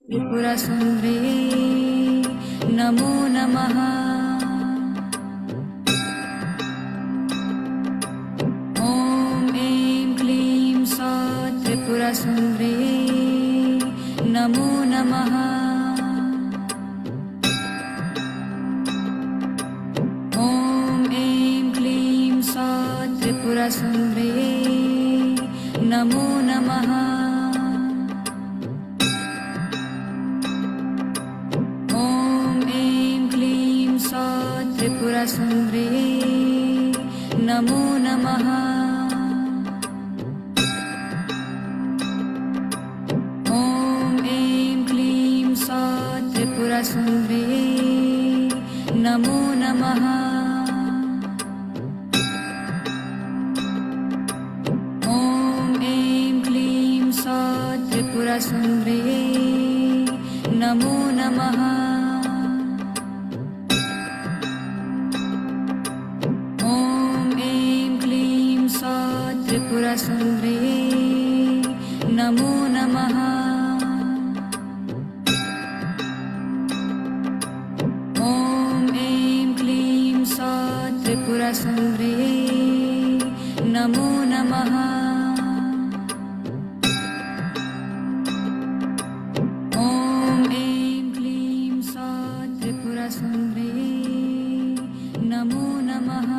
त्रिपुरसुन्दरी नमो नमः। ॐ ऐं क्लीं सौः त्रिपुरसुन्दरी नमो नमः। ॐ ऐं क्लीं सौः त्रिपुरसुन्दरी नमो नमः। त्रिपुरसुन्दरी नमो नमः। ॐ ऐं क्लीं सौः त्रिपुरसुन्दरी नमो नमः। ॐ ऐं क्लीं सौः त्रिपुरसुन्दरी नमो नमः। त्रिपुरसुन्दरी नमो नमः। ॐ ऐं क्लीं सौः त्रिपुरसुन्दरी नमो नमः।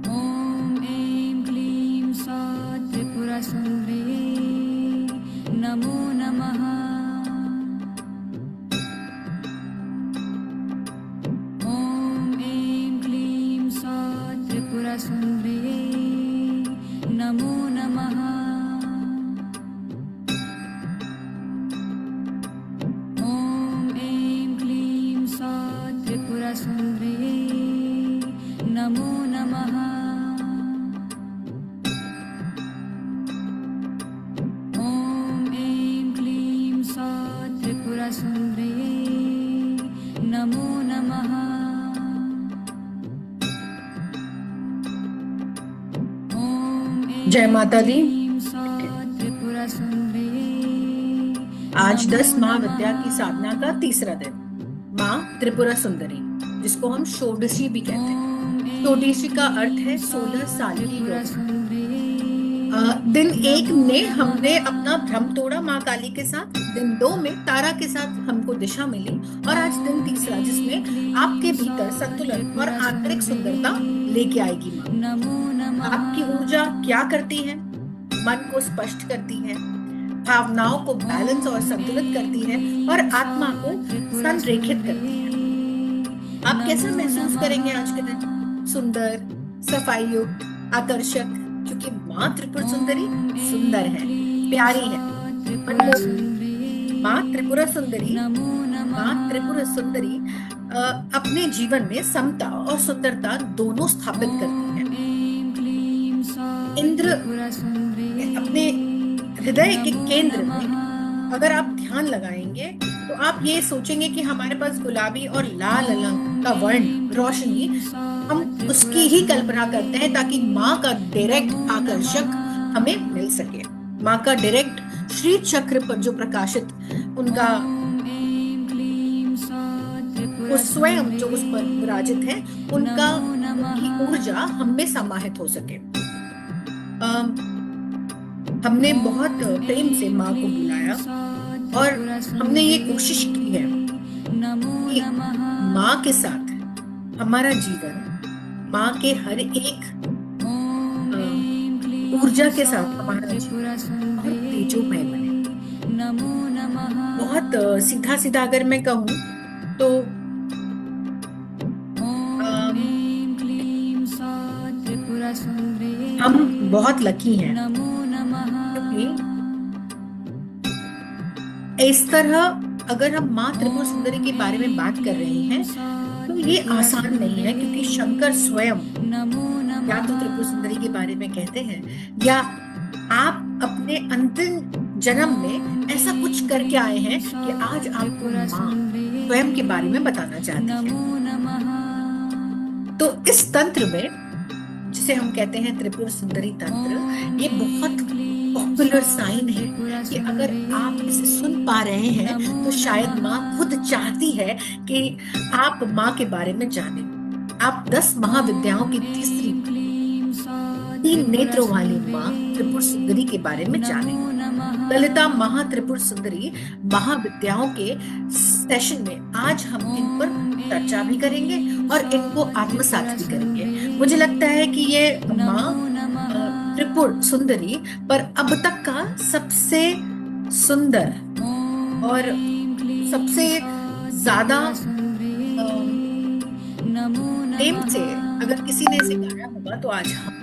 ॐ ऐं क्लीं सौः त्रिपुरसुन्दरी नमो नमः। त्रिपुरसुन्दरी नमो नमः। ॐ ऐं क्लीं सौः त्रिपुरसुन्दरी नमो नमः। ॐ ऐं क्लीं सौः त्रिपुरसुन्दरी नमो नमः। त्रिपुरसुन्दरी नमो नमः। जय माता दी। त्रिपुरसुन्दरी आज 10 माँ विद्या की साधना का तीसरा दिन। माँ त्रिपुरा सुंदरी, जिसको हम षोडशी भी कहते हैं। षोडशी का अर्थ है 16 साल की गौर। दिन 1 में हमने अपना भ्रम तोड़ा माँ काली के साथ। दिन 2 में तारा के साथ हमको दिशा मिली, और आज दिन तीसरा जिसमें आपके भीतर संतुलन और आंतरिक सुंदरता लेके आएगी माँ। आपकी ऊर्जा क्या करती है? मन को स्पष्ट करती है, भावनाओं को बैलेंस और संतुलित करती है, और आत्मा को संरेखित करती है। आप कैसा महसूस करेंगे आज के दिन? सुंदर, सफाई युक्त, आकर्षक, क्योंकि माँ त्रिपुर सुंदरी सुंदर है, प्यारी है। माँ त्रिपुरा सुंदरी, माँ त्रिपुरा सुंदरी अपने जीवन में समता और सुंदरता दोनों स्थापित करती है। इंद्र अपने हृदय के केंद्र में अगर आप ध्यान लगाएंगे तो आप ये सोचेंगे कि हमारे पास गुलाबी और लाल रंग का वर्ण रोशनी, हम उसकी ही कल्पना करते हैं ताकि माँ का डायरेक्ट आकर्षक हमें मिल सके। माँ का डायरेक्ट श्री चक्र पर जो प्रकाशित उनका वो स्वयं जो उस पर विराजित है, उनकी ऊर्जा हम में समाहित हो सके। हमने बहुत प्रेम से माँ को बुलाया, और हमने ये कोशिश की है कि माँ के साथ हमारा जीवन, माँ के हर एक ऊर्जा के साथ हमारा जीवन बहुत तेजोमय बने। बहुत सीधा सीधा अगर मैं कहूँ तो हम बहुत लकी हैं, क्योंकि इस तरह अगर हम माँ त्रिपुर सुंदरी के बारे में बात कर रहे हैं तो ये आसान नहीं है, क्योंकि शंकर स्वयं या तो त्रिपुर सुंदरी के बारे में कहते हैं, या आप अपने अंतिम जन्म में ऐसा कुछ करके आए हैं कि आज आपको माँ स्वयं के बारे में बताना चाहती है। तो इस तंत्र में, जिसे हम कहते हैं त्रिपुर सुंदरी तंत्र, ये बहुत पॉपुलर साइन है कि अगर आप इसे सुन पा रहे हैं तो शायद माँ खुद चाहती है कि आप माँ के बारे में जानें। आप 10 महाविद्याओं की तीसरी 3 नेत्रों वाली माँ त्रिपुर सुंदरी के बारे में जानें। ललिता महा त्रिपुर सुंदरी महाविद्याओं के सेशन में आज हम इन पर चर्चा भी करेंगे और इनको आत्मसात भी करेंगे। मुझे लगता है कि ये माँ त्रिपुर सुंदरी पर अब तक का सबसे सुंदर और सबसे ज्यादा प्रेम से अगर किसी ने इसे गाया होगा तो आज हम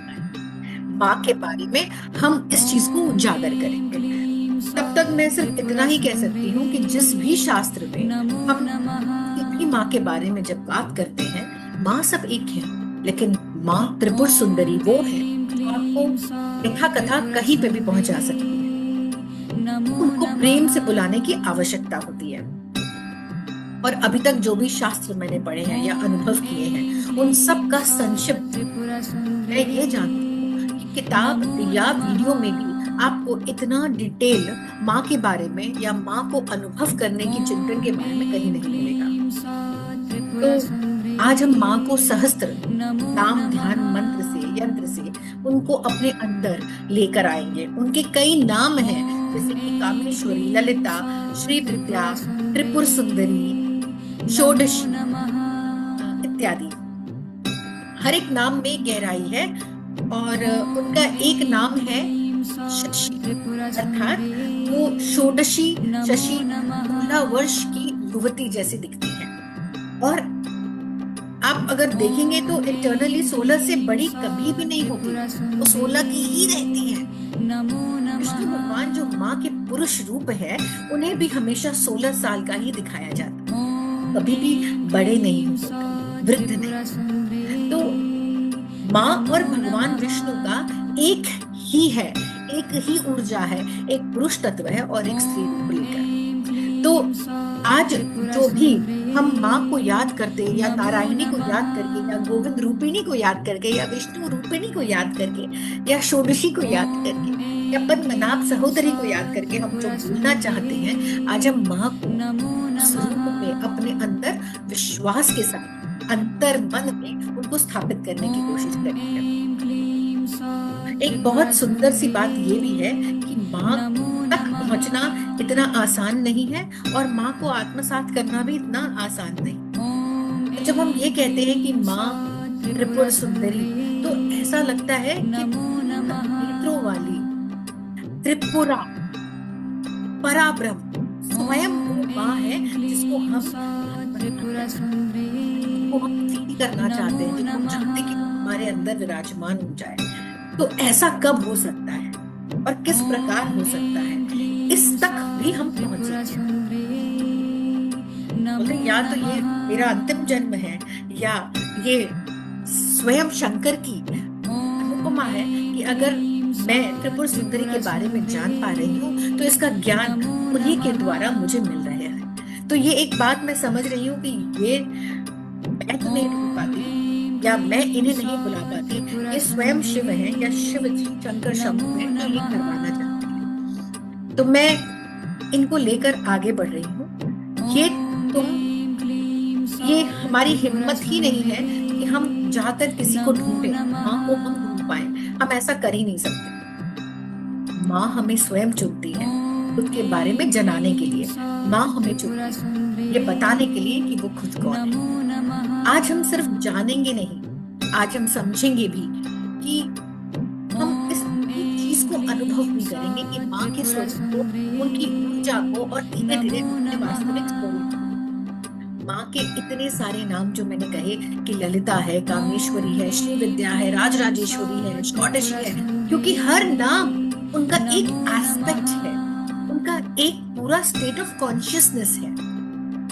माँ के बारे में हम इस चीज को उजागर करेंगे। तब तक मैं सिर्फ इतना ही कह सकती हूँ कि जिस भी शास्त्र में हम किसी माँ के बारे में जब बात करते हैं, माँ सब एक है, लेकिन माँ त्रिपुर सुंदरी वो है आपको कथा कथा कहीं पे भी पहुंचा सकती है। उनको प्रेम से बुलाने की आवश्यकता होती है। और अभी तक जो भी शास्त्र मैंने पढ़े हैं या अनुभव किए हैं, उन सब का संक्षिप्त मैं ये जानती हूँ कि किताब या वीडियो में भी आपको इतना डिटेल माँ के बारे में या माँ को अनुभव करने की चिंतन के बारे में कहीं नहीं मिलेगा। तो आज हम माँ को सहस्त्र नाम ध्यान मंत्र से यंत्र से उनको अपने अंदर लेकर आएंगे। उनके कई नाम हैं, जैसे कि कामेश्वरी, ललिता, श्री विद्या, त्रिपुर सुंदरी, षोडशी इत्यादि। हर एक नाम में गहराई है और उनका एक नाम है शशि, अर्थात वो षोडशी शशि 16 वर्ष की युवती जैसी दिखती है। और आप अगर देखेंगे तो इंटरनली 16 से बड़ी कभी भी नहीं होती, वो 16 की ही रहती है। विष्णु भगवान जो माँ के पुरुष रूप है, उन्हें भी हमेशा 16 साल का ही दिखाया जाता है, कभी भी बड़े नहीं होते, वृद्ध नहीं। तो माँ और भगवान विष्णु का एक ही है, एक ही ऊर्जा है, एक पुरुष तत्व है और एक स्त्री रूप लेकर। तो आज जो भी हम माँ को याद करते या नारायणी को याद करके या गोविंद रूपिणी को याद करके या विष्णु रूपिणी को याद करके या षोडशी को याद करके या पद्मनाभ सहोदरी को याद करके हम जो भूलना चाहते हैं, आज हम माँ को स्वरूप में अपने अंदर विश्वास के साथ अंतर मन में उनको स्थापित करने की कोशिश करेंगे। एक बहुत सुंदर सी बात ये भी है कि माँ तक पहुंचना इतना आसान नहीं है और माँ को आत्मसात करना भी इतना आसान नहीं। तो जब हम ये कहते हैं कि माँ त्रिपुर सुंदरी, तो ऐसा लगता है कि नेत्रों वाली त्रिपुरा पराब्रह्म स्वयं वो माँ है जिसको हम फील करना चाहते हैं, जिसको हम चाहते हैं कि हमारे अंदर विराजमान हो जाए। तो ऐसा कब हो सकता है और किस प्रकार हो सकता है, इस तक भी हम पहुंच सकते हैं। या तो ये मेरा अंतिम जन्म है या ये स्वयं शंकर की अनुपमा है कि अगर मैं त्रिपुर सुंदरी के बारे में जान पा रही हूँ तो इसका ज्ञान उन्हीं के द्वारा मुझे मिल रहा है। तो ये एक बात मैं समझ रही हूँ कि ये मैं तो नहीं ढूंढ पाती या मैं इन्हें नहीं बुला पाती, ये स्वयं शिव है या शिव जी शंकर शंभु है जो ये करवाना चाहते हैं। तो मैं इनको लेकर आगे बढ़ रही हूँ। ये हमारी हिम्मत ही नहीं है कि हम जाकर किसी को ढूंढे, माँ को हम ढूंढ पाए, हम ऐसा कर ही नहीं सकते। माँ हमें स्वयं चुनती है उसके बारे में जनाने के लिए। माँ हमें चुनती है ये बताने के लिए कि वो खुद कौन है। आज हम सिर्फ जानेंगे नहीं, आज हम समझेंगे भी कि हम इस चीज को अनुभव भी करेंगे कि माँ के स्वरूप को, उनकी ऊर्जा को और धीरे धीरे उनके वास्तविक स्वरूप। माँ के इतने सारे नाम जो मैंने कहे कि ललिता है, कामेश्वरी है, श्री विद्या है, राजराजेश्वरी है, षोडशी है, क्योंकि हर नाम उनका एक एस्पेक्ट है, उनका एक पूरा स्टेट ऑफ कॉन्शियसनेस है।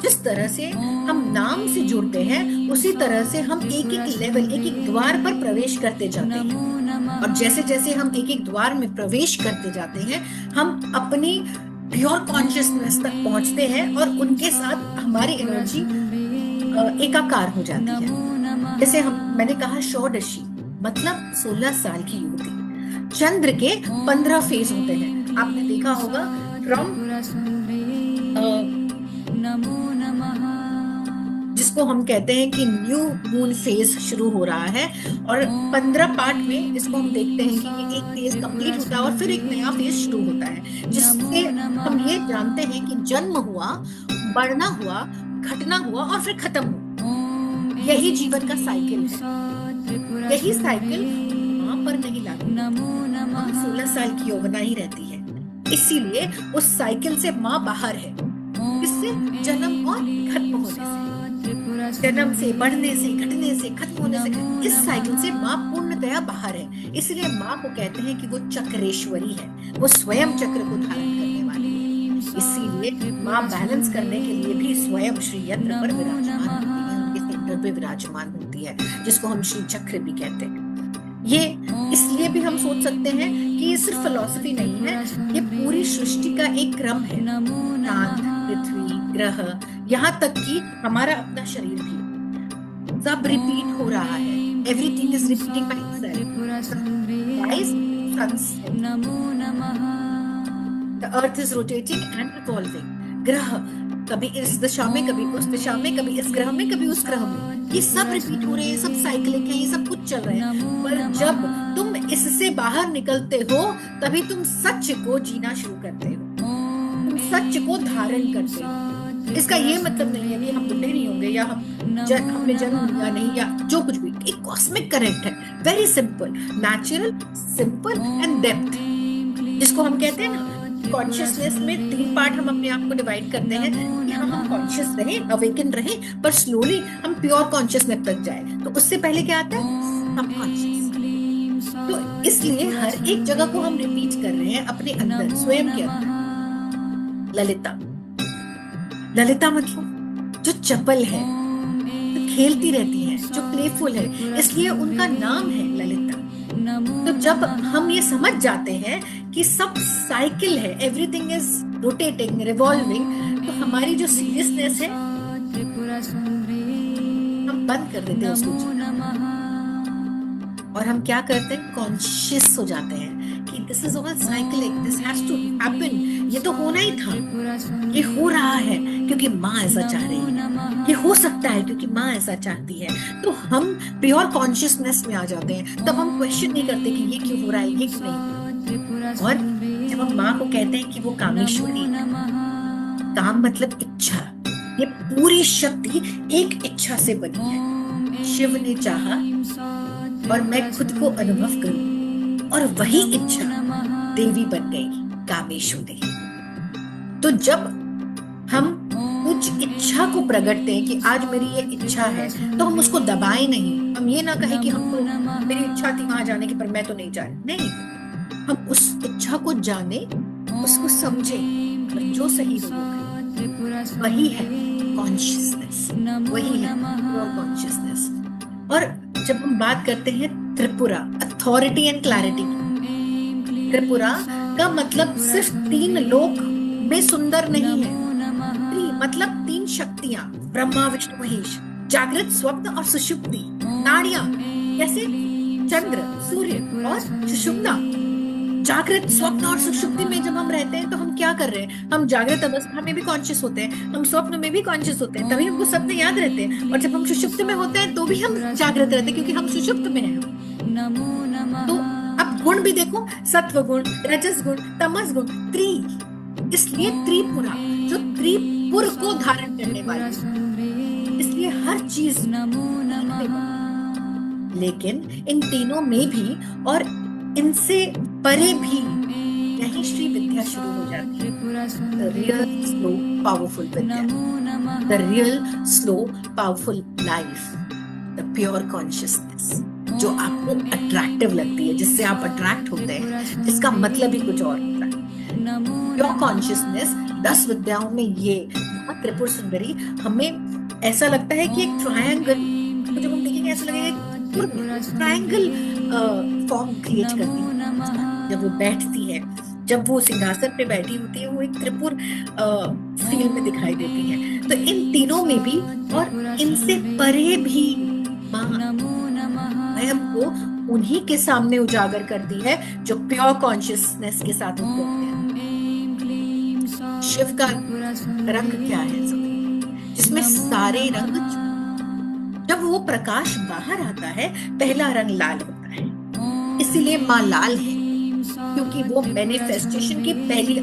जिस तरह से हम नाम से जुड़ते हैं, उसी तरह से हम एक एक लेवल, एक एक द्वार पर प्रवेश करते जाते हैं। और जैसे जैसे हम एक एक द्वार में प्रवेश करते जाते हैं, हम अपनी प्योर कॉन्शियसनेस तक पहुंचते हैं और उनके साथ हमारी एनर्जी एकाकार हो जाती है। जैसे मैंने कहा षोडशी मतलब 16 साल की युवती, चंद्र के 15 फेज होते हैं। आपने देखा होगा फ्रॉम नमो नमः जिसको हम कहते हैं कि न्यू मून फेज शुरू हो रहा है, और 15 पार्ट में इसको हम देखते हैं कि ये एक फेज कंप्लीट होता है और फिर एक नया फेज शुरू होता है, जिससे हम ये जानते हैं कि जन्म हुआ, बढ़ना हुआ, घटना हुआ और फिर खत्म हुआ। यही जीवन का साइकिल है। यही साइकिल माँ पर नहीं लागू, माँ 16 साल की यौवना ही रहती है, इसीलिए उस साइकिल से माँ बाहर है। इससे जन्म और खत्म होने से, जन्म से, बढ़ने से, घटने से, खत्म होने से, इस साइकिल से माँ पूर्णतया बाहर है। इसलिए माँ को कहते हैं कि वो चक्रेश्वरी है, वो स्वयं चक्र को धारण करने वाली है। इसीलिए माँ बैलेंस करने के लिए भी स्वयं श्री यंत्र पर विराजमान होती है, उनके सेंटर पे विराजमान होती है, जिसको हम श्री चक्र भी कहते हैं। ये इसलिए भी हम सोच सकते हैं कि ये सिर्फ फिलॉसफी नहीं है, ये पूरी सृष्टि का एक क्रम है। चांद, पृथ्वी, ग्रह, यहाँ तक कि हमारा अपना शरीर भी, सब रिपीट हो रहा है। Everything is repeating by itself. The earth is rotating and revolving. ग्रह कभी इस दिशा में, कभी उस दिशा में, कभी इस ग्रह में, कभी उस ग्रह में, ये सब रिपीट हो रहे हैं, सब साइक्लिक है, ये सब कुछ चल रहे हैं। पर जब तुम इससे बाहर निकलते हो तभी तुम सच को जीना शुरू करते हो, तुम सच को धारण करते हो। इसका ये मतलब नहीं है कि हम बुढ़े नहीं होंगे या हमने जन्म लिया नहीं या जो कुछ भी। एक कॉस्मिक करेक्ट है, very simple, natural, simple and depth, जिसको हम कहते हैं ना कॉन्शियसनेस में 3 पार्ट हम अपने आप को डिवाइड करते हैं कि हम कॉन्शियस रहे, अवेकन रहे, पर स्लोली हम प्योर कॉन्शियसनेस तक जाए। तो उससे पहले क्या आता है? सबकॉन्शियस। तो इसलिए हर एक जगह को हम रिपीट कर रहे हैं अपने अंदर, स्वयं के अंदर। ललिता, ललिता मतलब जो चपल है, जो खेलती रहती है, जो प्लेफुल है, इसलिए उनका नाम है ललिता। तो जब हम ये समझ जाते हैं कि सब साइकिल है, एवरीथिंग इज रोटेटिंग, रिवॉल्विंग, तो हमारी जो सीरियसनेस है हम बंद कर देते हैं उसको और हम क्या करते हैं? कॉन्शियस हो जाते हैं कि this is all cyclic, this has to happen, ये तो होना ही था, ये हो रहा है क्योंकि माँ ऐसा चाह रही है, ये हो सकता है क्योंकि माँ ऐसा चाहती है। तो हम प्योर कॉन्शियसनेस में आ जाते हैं, तब हम क्वेश्चन नहीं करते कि ये क्यों हो रहा है, ये क्यों नहीं। और जब हम माँ को कहते हैं कि वो कामेश्वरी, काम मतलब इच्छा, ये पूरी शक्ति एक इच्छा से बनी है। शिव ने चाहा और मैं खुद को अनुभव करूं, और वही इच्छा देवी बन गई, कामेश्वरी। तो जब हम कुछ इच्छा को प्रगटते हैं कि आज मेरी ये इच्छा है, तो हम उसको दबाए नहीं। हम ये ना कहें कि हमको मेरी इच्छा थी वहां जाने की पर मैं तो नहीं जा रही, नहीं। हम उस इच्छा को जाने, उसको समझे, और जो सही हो वही है कॉन्शियसनेस, वही है प्योर कॉन्शियसनेस। और जब हम बात करते हैं Tripura, authority and clarity, Tripura का मतलब सिर्फ 3 लोक में सुंदर नहीं है। मतलब 3 शक्तियां, ब्रह्मा, विष्णु, महेश, जागृत, स्वप्न और सुषुप्ति, नाड़ियां, जैसे चंद्र, सूर्य और सुषुप्ना। जागृत, स्वप्न और सुषुप्ति में जब हम रहते हैं तो हम क्या कर रहे हैं? हम जागृत अवस्था में भी कॉन्शियस होते हैं, हम स्वप्न में भी कॉन्शियस होते हैं, तभी हमको सपने याद रहते हैं। और जब हम सुषुप्त में होते हैं तो भी हम जागृत रहते हैं क्योंकि हम सुषुप्त में हैं। तो अब गुण भी देखो, सत्व गुण, रजस गुण, तमस गुण, त्रि, इसलिए त्रिपुरा, जो त्रिपुर को धारण करने वाली, इसलिए हर चीज। लेकिन इन तीनों में भी और इनसे परे भी यही श्री विद्या शुरू हो जाती है। The real slow powerful Vidya, the real slow powerful life, the pure consciousness, जो आपको अट्रैक्टिव लगती है, जिससे आप अट्रैक्ट होते हैं, जिसका मतलब ही कुछ और होता है। प्योर कॉन्शियसनेस 10 विद्याओं में ये त्रिपुर सुंदरी हमें ऐसा लगता है कि एक ट्रायंगल, जब हम देखेंगे ऐसा लगेगा ट्रायंगल फॉर्म क्रिएट करती है। जब वो बैठती है, जब वो सिंहासन पे बैठी होती है, वो एक त्रिपुर फील में दिखाई देती है। तो इन तीनों में भी और इनसे परे भी माँ स्वयं को उन्हीं के सामने उजागर करती है जो प्योर कॉन्शियसनेस के साथ उनको अपने अंदर। शिव का रंग क्या है सुंदरी? जिसमें सारे रंग, जब वो प्रकाश बाहर आता है, पहला रंग लाल होता है। इसीलिए माँ लाल है, क्योंकि वो मैनिफेस्टेशन की पहली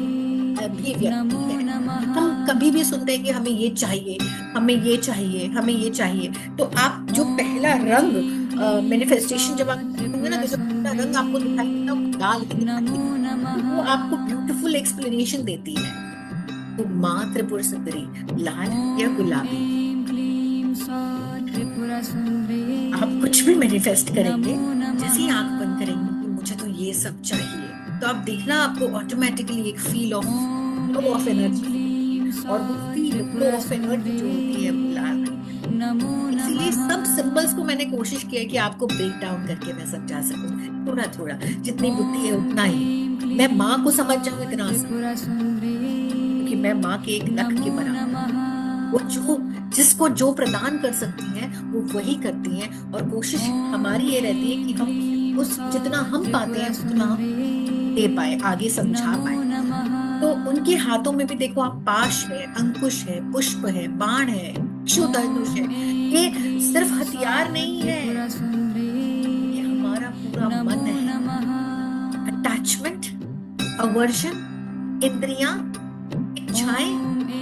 अभिव्यक्ति है। हम कभी भी सुनते हैं कि हमें ये चाहिए, हमें ये चाहिए, हमें ये चाहिए। तो आप जो पहला रंग मैनिफेस्टेशन जब आप करेंगे ना, तो जो पहला रंग आपको दिखाई देता है वो लाल ही दिखाई देता है। वो आपको ब्यूटीफुल एक्सप्लेनेशन देती है। तो माँ त्रिपुर सुंदरी लाल या गुलाबी, आप कुछ भी मैनिफेस्ट करेंगे, जैसे ही आंख बंद करेंगे कि मुझे तो ये सब चाहिए, तो आप देखना आपको ऑटोमेटिकली एक feel of flow of energy, और वो फील फ्लो ऑफ एनर्जी जो होती है वो लाल रंग में। इसीलिए सब सिंबल्स को मैंने कोशिश किया कि आपको ब्रेक डाउन करके मैं समझा सकूं, थोड़ा थोड़ा, जितनी बुद्धि है उतना ही। मैं माँ को समझ जाऊं इतना आसान, क्योंकि मैं माँ के एक नख के बराबर। वो जो जिसको जो प्रदान कर सकती हैं वो वही करती हैं, और कोशिश हमारी ये रहती है कि हम उस जितना हम पाते हैं उतना हम दे पाए, आगे समझा पाए। तो उनके हाथों में भी देखो आप, पाश है, अंकुश है, पुष्प है, बाण है, क्षुधनुष है। ये सिर्फ हथियार नहीं है, ये हमारा पूरा मन है। अटैचमेंट, अवर्जन, इंद्रियां, इच्छाएं,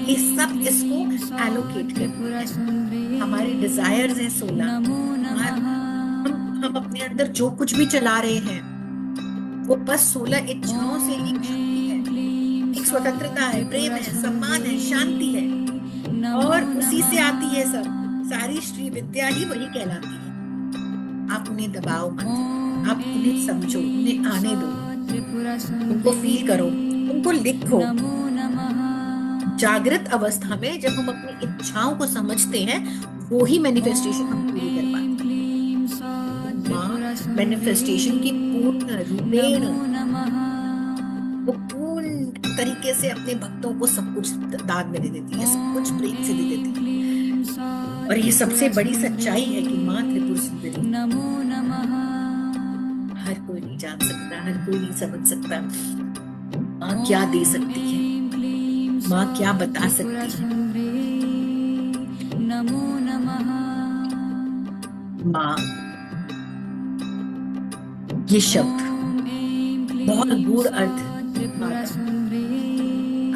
ये सब इसको एलोकेट करती है। हमारे डिजायर्स हैं 16। हम अपने अंदर जो कुछ भी चला रहे हैं वो बस 16 इच्छाओं से एक शक्ति है, एक स्वतंत्रता है, प्रेम है, सम्मान है, शांति है, और उसी से आती है सब। सारी श्री विद्या ही वही कहलाती है। आप उन्हें दबाओ मत, आप उन्हें समझो, उन्हें आने दो, उनको फील करो, उनको लिखो। जागृत अवस्था में जब हम अपनी इच्छाओं को समझते हैं, वो ही मैनिफेस्टेशन हम पूरी कर पाते हैं। माँ मैनिफेस्टेशन की पूर्ण रूपेण, वो पूर्ण तरीके से अपने भक्तों को सब कुछ दान में दे देती है, सब कुछ प्रेम से दे देती है। और ये सबसे बड़ी सच्चाई है कि माँ त्रिपुर सुंदरी, हर कोई नहीं जान सकता, हर कोई नहीं समझ सकता माँ क्या दे सकती है, माँ क्या बता सकती है। माँ, ये शब्द बहुत गूढ़ अर्थ है माँ का।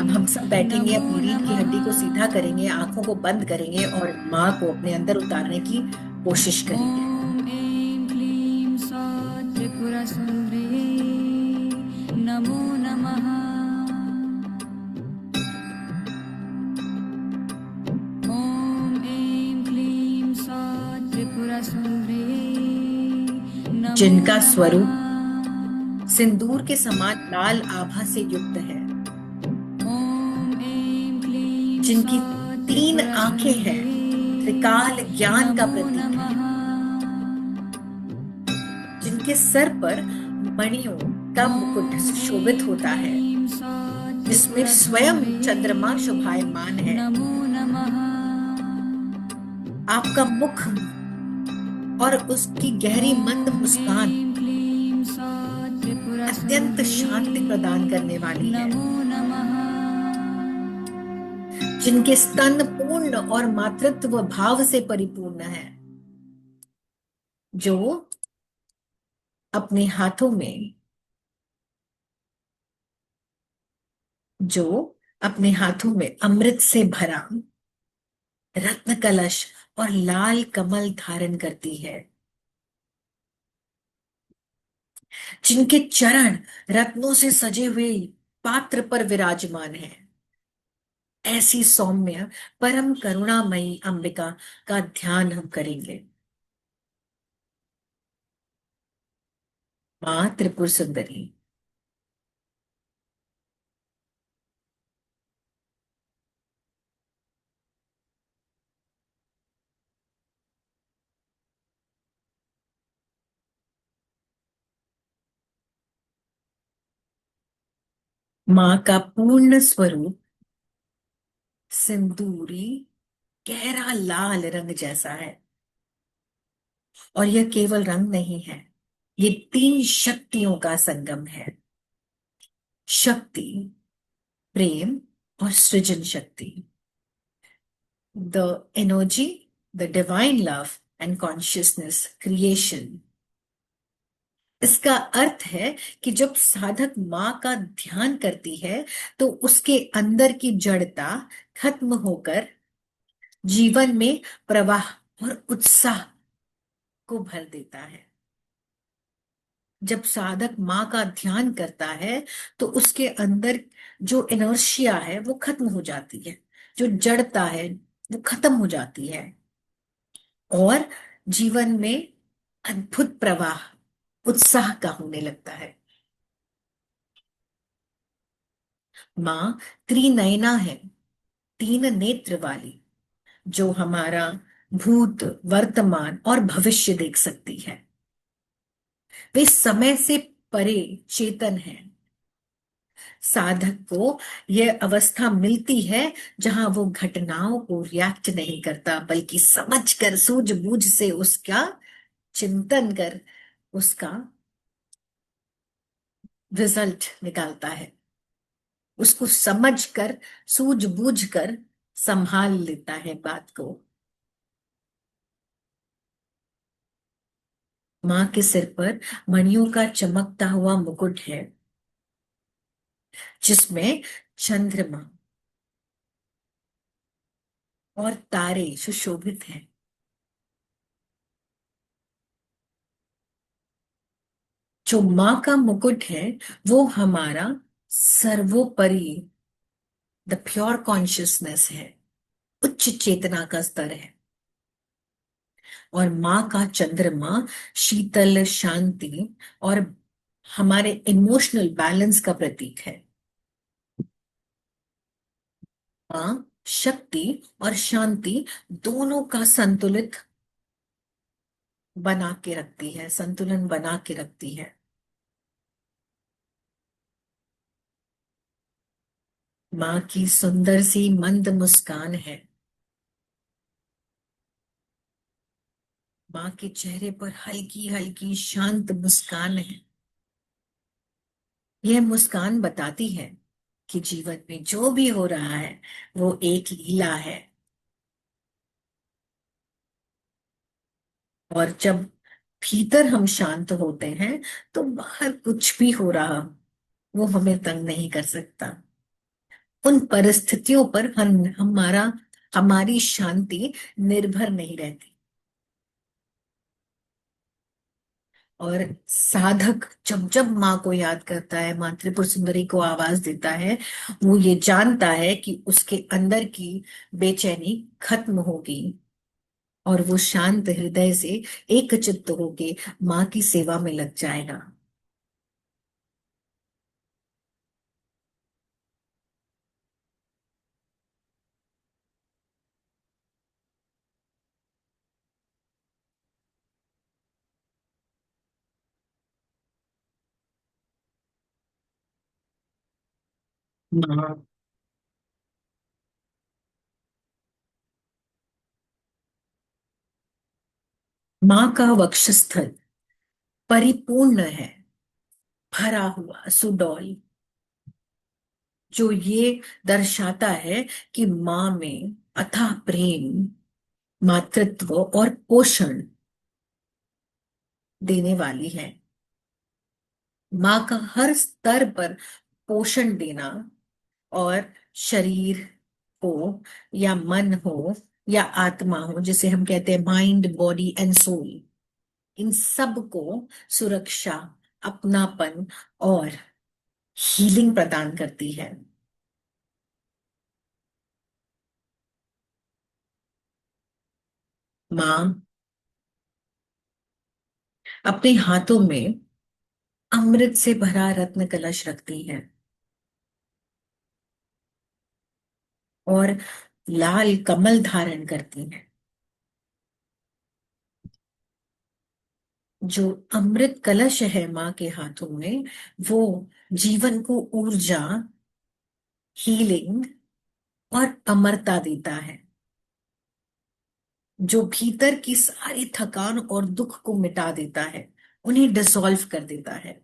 अब हम सब बैठेंगे, अपनी रीढ़ की हड्डी को सीधा करेंगे, आंखों को बंद करेंगे और माँ को अपने अंदर उतारने की कोशिश करेंगे। नमो नमः। ॐ ऐं क्लीं सौः त्रिपुरसुन्दरी नमो जिनका स्वरूप नमः। सिंदूर के समान लाल आभा से युक्त है, ॐ ऐं क्लीं जिनकी सौः 3 आंखें हैं, त्रिकाल ज्ञान का प्रतीक है, जिनके सर पर मणियों का मुकुट शोभित होता है, जिसमें स्वयं चंद्रमा शोभायमान है। नमो नमः। आपका मुख और उसकी गहरी मंद मुस्कान ॐ क्लीं सौः अत्यंत शांति प्रदान करने वाली है, नमो नमः। जिनके स्तन पूर्ण और मातृत्व भाव से परिपूर्ण है, जो अपने हाथों में जो अपने हाथों में अमृत से भरा रत्न कलश और लाल कमल धारण करती है, जिनके चरण रत्नों से सजे हुए पात्र पर विराजमान है। ऐसी सौम्य परम करुणामयी अंबिका का ध्यान हम करेंगे। माँ त्रिपुर सुंदरी, माँ का पूर्ण स्वरूप सिंदूरी गहरा लाल रंग जैसा है, और यह केवल रंग नहीं है, ये तीन शक्तियों का संगम है। शक्ति, प्रेम और सृजन शक्ति। The energy, the divine love and consciousness creation। इसका अर्थ है कि जब साधक माँ का ध्यान करती है तो उसके अंदर की जड़ता खत्म होकर जीवन में प्रवाह और उत्साह को भर देता है। जब साधक माँ का ध्यान करता है तो उसके अंदर जो इनर्शिया है वो खत्म हो जाती है, जो जड़ता है वो खत्म हो जाती है और जीवन में अद्भुत प्रवाह, उत्साह का होने लगता है। माँ त्रिनयना है, तीन नेत्र वाली, जो हमारा भूत, वर्तमान और भविष्य देख सकती है। वे समय से परे चेतन है। साधक को यह अवस्था मिलती है जहां वो घटनाओं को रिएक्ट नहीं करता, बल्कि समझकर, सूझबूझ से उसका चिंतन कर उसका रिजल्ट निकालता है। उसको समझकर, सूझबूझ कर संभाल लेता है बात को। माँ के सिर पर मणियों का चमकता हुआ मुकुट है, जिसमें चंद्रमा और तारे सुशोभित हैं। जो माँ का मुकुट है वो हमारा सर्वोपरि, द प्योर कॉन्शियसनेस है, उच्च चेतना का स्तर है। और माँ का चंद्रमा शीतल, शांति और हमारे इमोशनल बैलेंस का प्रतीक है। माँ शक्ति और शांति दोनों का संतुलित बना के रखती है, संतुलन बना के रखती है। माँ की सुंदर सी मंद मुस्कान है। माँ के चेहरे पर हल्की हल्की शांत मुस्कान है। यह मुस्कान बताती है कि जीवन में जो भी हो रहा है वो एक लीला है। और जब भीतर हम शांत होते हैं तो बाहर कुछ भी हो रहा वो हमें तंग नहीं कर सकता। उन परिस्थितियों पर हमारी शांति निर्भर नहीं रहती। और साधक जब जब माँ को याद करता है, माँ त्रिपुर सुंदरी को आवाज देता है, वो ये जानता है कि उसके अंदर की बेचैनी खत्म होगी और वो शांत हृदय से एक चित्त होके माँ की सेवा में लग जाएगा। माँ माँ का वक्षस्थल परिपूर्ण है, भरा हुआ, सुडौल, जो ये दर्शाता है कि माँ में अथाह प्रेम, मातृत्व और पोषण देने वाली है। माँ का हर स्तर पर पोषण देना, और शरीर हो या मन हो या आत्मा हो, जिसे हम कहते हैं माइंड, बॉडी एंड सोल, इन सब को सुरक्षा, अपनापन और हीलिंग प्रदान करती है। माँ अपने हाथों में अमृत से भरा रत्न कलश रखती है और लाल कमल धारण करती है। जो अमृत कलश है माँ के हाथों में, वो जीवन को ऊर्जा, हीलिंग और अमरता देता है, जो भीतर की सारी थकान और दुख को मिटा देता है उन्हें डिसॉल्व कर देता है।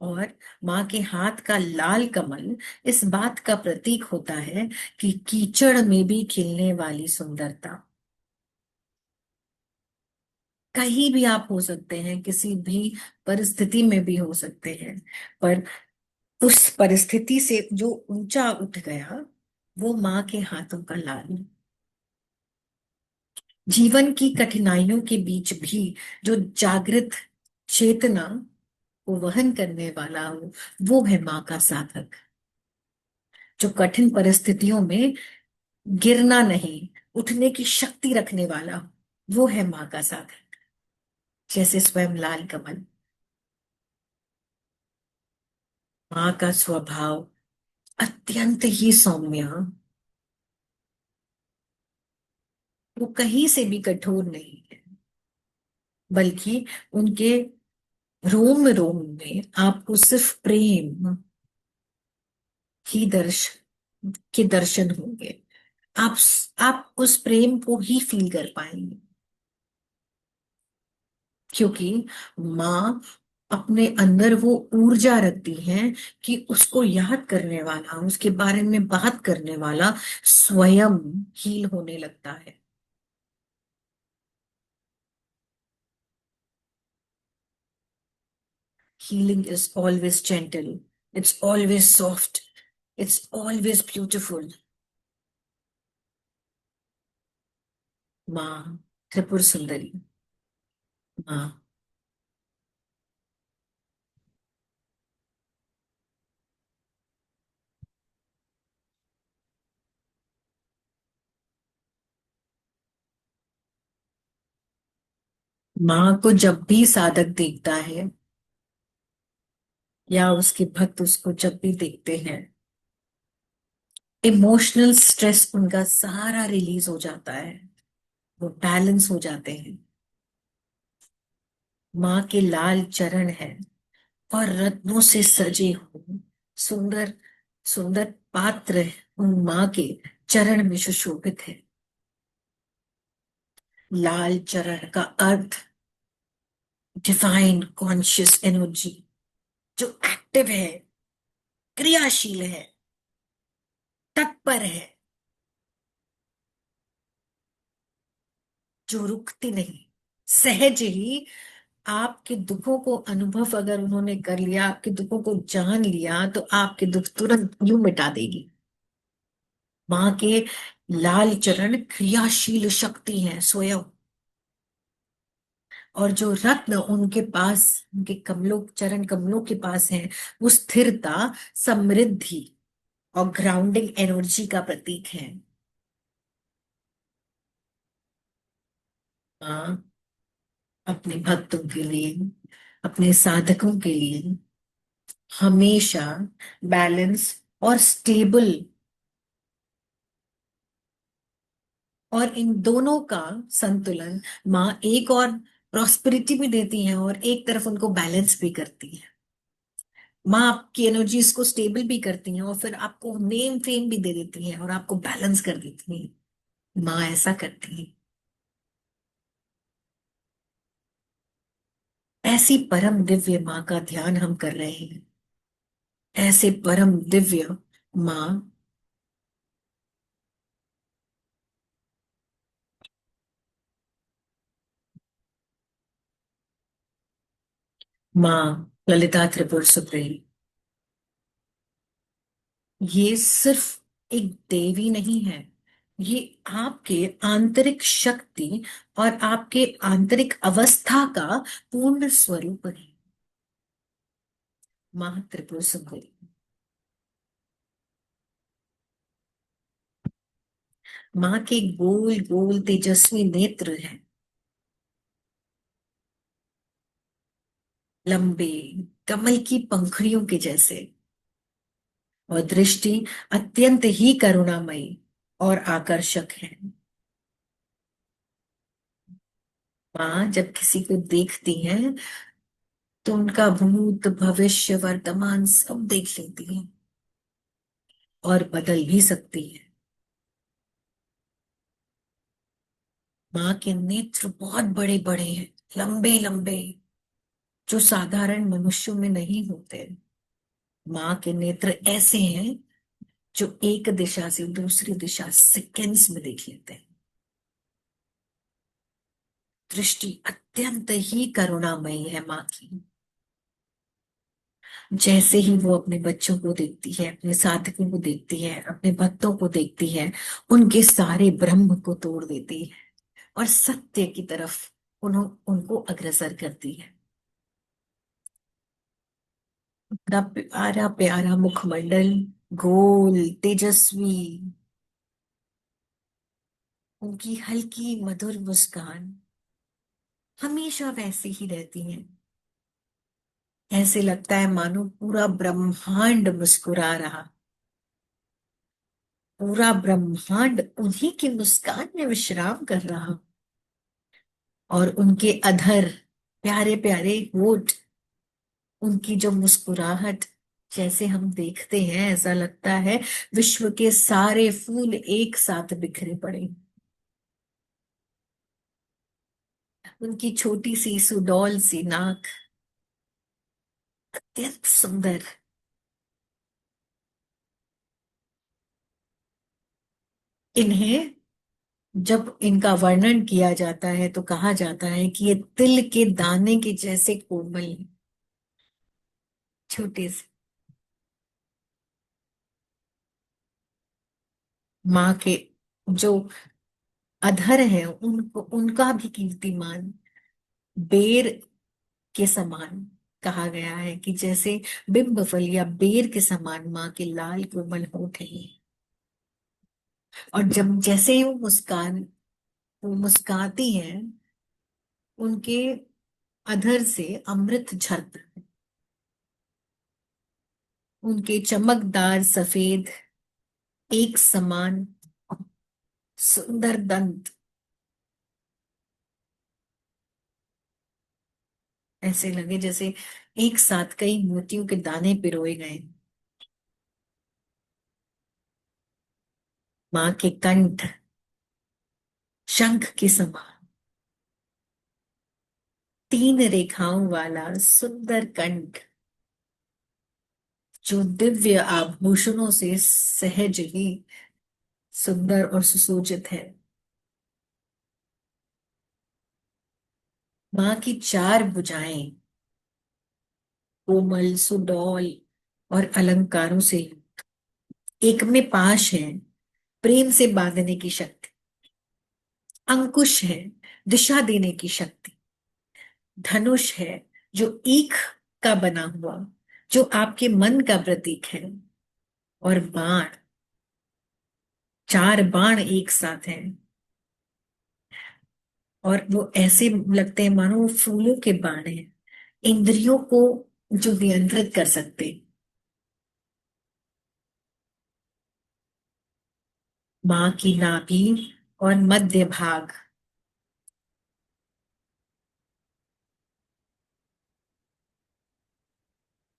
और माँ के हाथ का लाल कमल इस बात का प्रतीक होता है कि कीचड़ में भी खिलने वाली सुंदरता। कहीं भी आप हो सकते हैं, किसी भी परिस्थिति में भी हो सकते हैं, पर उस परिस्थिति से जो ऊंचा उठ गया वो माँ के हाथों का लाल। जीवन की कठिनाइयों के बीच भी जो जागृत चेतना को वहन करने वाला हो, वो है माँ का साधक। जो कठिन परिस्थितियों में गिरना नहीं, उठने की शक्ति रखने वाला हो, वो है माँ का साधक। जैसे स्वयं लाल कमल। माँ का स्वभाव अत्यंत ही सौम्य। वो कहीं से भी कठोर नहीं है, बल्कि उनके रोम रोम में आपको सिर्फ प्रेम ही के दर्शन होंगे। आप आप उस प्रेम को ही फील कर पाएंगे, क्योंकि माँ अपने अंदर वो ऊर्जा रखती है कि उसको याद करने वाला, उसके बारे में बात करने वाला स्वयं हील होने लगता है। Healing is always gentle, it's always soft, it's always beautiful. माँ त्रिपुर सुंदरी। माँ। माँ को जब भी साधक देखता है या उसके भक्त उसको जब भी देखते हैं, इमोशनल स्ट्रेस उनका सारा रिलीज हो जाता है, वो बैलेंस हो जाते हैं। माँ के लाल चरण है और रत्नों से सजे हुए सुंदर सुंदर पात्र उन माँ के चरण में सुशोभित है। लाल चरण का अर्थ डिवाइन कॉन्शियस एनर्जी, जो एक्टिव है, क्रियाशील है, तत्पर है, जो रुकती नहीं। सहज ही आपके दुखों को अनुभव अगर उन्होंने कर लिया, आपके दुखों को जान लिया, तो आपके दुख तुरंत यूं मिटा देगी। माँ के लाल चरण क्रियाशील शक्ति है स्वयं। और जो रत्न उनके पास, उनके कमलों, चरण कमलों के पास है, वो स्थिरता, समृद्धि और ग्राउंडिंग एनर्जी का प्रतीक है। माँ अपने भक्तों के लिए, अपने साधकों के लिए हमेशा बैलेंस और स्टेबल, और इन दोनों का संतुलन, माँ एक और प्रॉस्पेरिटी भी देती है और एक तरफ उनको बैलेंस भी करती है। माँ आपकी एनर्जीज को स्टेबल भी करती है और फिर आपको नेम फेम भी दे देती है और आपको बैलेंस कर देती है। माँ ऐसा करती है। ऐसी परम दिव्य माँ का ध्यान हम कर रहे हैं। ऐसे परम दिव्य माँ। माँ ललिता त्रिपुर सुंदरी, ये सिर्फ एक देवी नहीं है, ये आपके आंतरिक शक्ति और आपके आंतरिक अवस्था का पूर्ण स्वरूप है। माँ त्रिपुर सुंदरी। माँ के गोल गोल तेजस्वी नेत्र हैं, लंबे कमल की पंखुड़ियों के जैसे, और दृष्टि अत्यंत ही करुणामयी और आकर्षक है। माँ जब किसी को देखती हैं तो उनका भूत भविष्य वर्तमान सब देख लेती है और बदल भी सकती है। माँ के नेत्र बहुत बड़े बड़े हैं, लंबे लंबे, जो साधारण मनुष्यों में नहीं होते। माँ के नेत्र ऐसे हैं जो एक दिशा से दूसरी दिशा सेकेंड्स में देख लेते हैं। दृष्टि अत्यंत ही करुणामयी है माँ की। जैसे ही वो अपने बच्चों को देखती है, अपने साधकों को देखती है, अपने भक्तों को देखती है, उनके सारे ब्रह्म को तोड़ देती है और सत्य की तरफ उनको अग्रसर करती है। अपना प्यारा प्यारा मुखमंडल, गोल तेजस्वी, उनकी हल्की मधुर मुस्कान हमेशा वैसी ही रहती है। ऐसे लगता है मानो पूरा ब्रह्मांड मुस्कुरा रहा, पूरा ब्रह्मांड उन्हीं की मुस्कान में विश्राम कर रहा। और उनके अधर, प्यारे प्यारे होठ, उनकी जो मुस्कुराहट, जैसे हम देखते हैं ऐसा लगता है विश्व के सारे फूल एक साथ बिखरे पड़े। उनकी छोटी सी सुडौल सी नाक अत्यंत सुंदर। इन्हें जब इनका वर्णन किया जाता है तो कहा जाता है कि ये तिल के दाने के जैसे कोमल हैं, छोटे से। माँ के जो अधर है उनको, उनका भी कीर्तिमान बेर के समान कहा गया है, कि जैसे बिंब फल या बेर के समान माँ के लाल कोमल होठ है। और जब जैसे ही वो मुस्काती हैं, उनके अधर से अमृत झरता है। उनके चमकदार सफेद एक समान सुंदर दंत ऐसे लगे जैसे एक साथ कई मोतियों के दाने पिरोए गए। माँ के कंठ शंख के समान, तीन रेखाओं वाला सुंदर कंठ, जो दिव्य आभूषणों से सहज ही सुंदर और सुसज्जित है। माँ की चार भुजाएं कोमल सुडौल और अलंकारों से, एक में पाश है प्रेम से बांधने की शक्ति, अंकुश है दिशा देने की शक्ति, धनुष है जो ईख का बना हुआ, जो आपके मन का प्रतीक है, और बाण, चार बाण एक साथ हैं। और वो ऐसे लगते हैं मानो वो फूलों के बाण हैं, इंद्रियों को जो नियंत्रित कर सकते। माँ की नाभि और मध्य भाग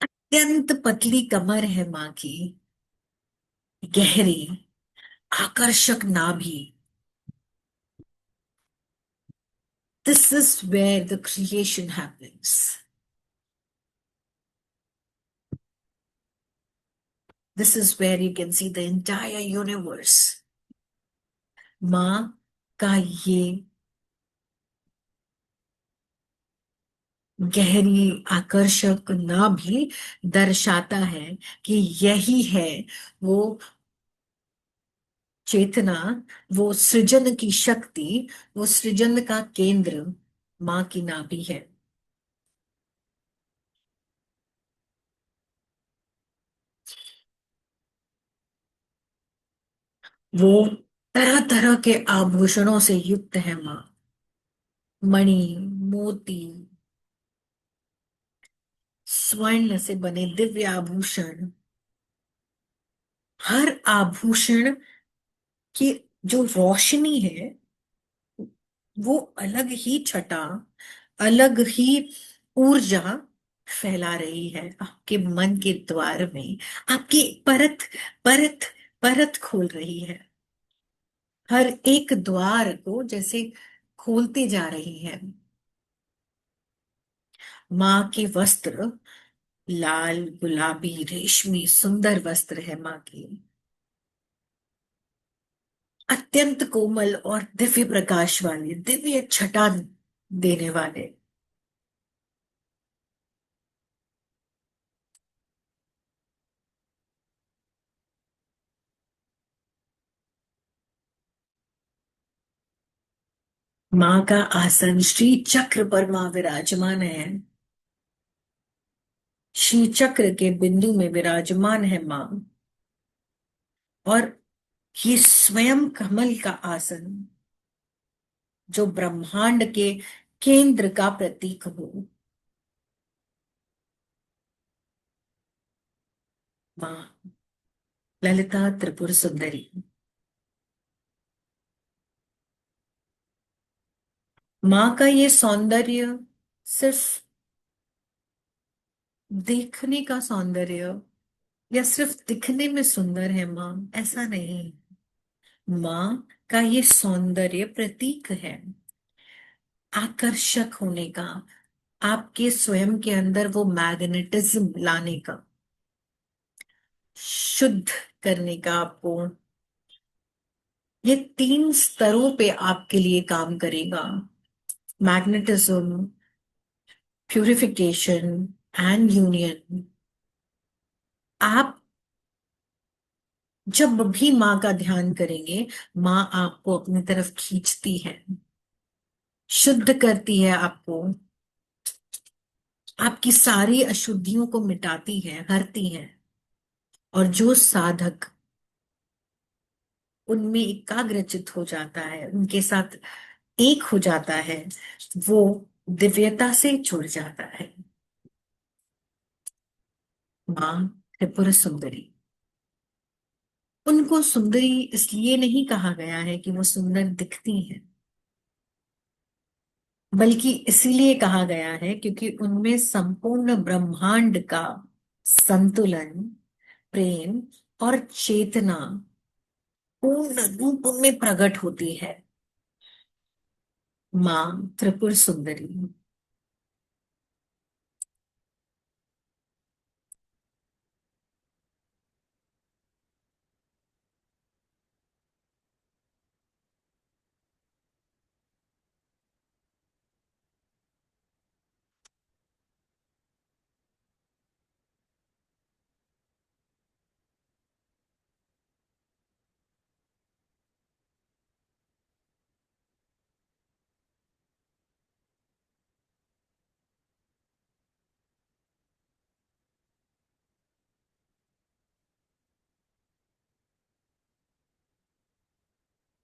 अत्यंत पतली कमर है माँ की, गहरी आकर्षक नाभि। This is where the creation happens. This is where you can see the entire universe. माँ का ये गहरी आकर्षक नाभि दर्शाता है कि यही है वो चेतना, वो सृजन की शक्ति, वो सृजन का केंद्र माँ की नाभि है। वो तरह तरह के आभूषणों से युक्त है माँ, मणि, मोती, स्वर्ण से बने दिव्य आभूषण, हर आभूषण की जो रोशनी है वो अलग ही छटा, अलग ही ऊर्जा फैला रही है आपके मन के द्वार में, आपकी परत परत परत खोल रही है, हर एक द्वार को जैसे खोलते जा रही है। माँ के वस्त्र लाल गुलाबी रेशमी सुंदर वस्त्र है माँ के, अत्यंत कोमल और दिव्य प्रकाश वाले, दिव्य छटा देने वाले। माँ का आसन श्री चक्र पर माँ विराजमान है। श्री चक्र के बिंदु में विराजमान है माँ। और ये स्वयं कमल का आसन जो ब्रह्मांड के केंद्र का प्रतीक हो, माँ ललिता त्रिपुर सुंदरी। माँ का ये सौंदर्य सिर्फ देखने का सौंदर्य या सिर्फ दिखने में सुंदर है माँ, ऐसा नहीं। माँ का ये सौंदर्य प्रतीक है आकर्षक होने का, आपके स्वयं के अंदर वो मैग्नेटिज्म लाने का, शुद्ध करने का आपको। ये 3 स्तरों पे आपके लिए काम करेगा, मैग्नेटिज्म, प्यूरिफिकेशन एंड यूनियन। आप जब भी माँ का ध्यान करेंगे, माँ आपको अपनी तरफ खींचती है, शुद्ध करती है आपको, आपकी सारी अशुद्धियों को मिटाती है, हरती है। और जो साधक उनमें एकाग्रचित हो जाता है, उनके साथ एक हो जाता है, वो दिव्यता से जुड़ जाता है। मां त्रिपुर सुंदरी, उनको सुंदरी इसलिए नहीं कहा गया है कि वो सुंदर दिखती हैं, बल्कि इसीलिए कहा गया है क्योंकि उनमें संपूर्ण ब्रह्मांड का संतुलन, प्रेम और चेतना पूर्ण रूप में प्रकट होती है। मां त्रिपुर सुंदरी।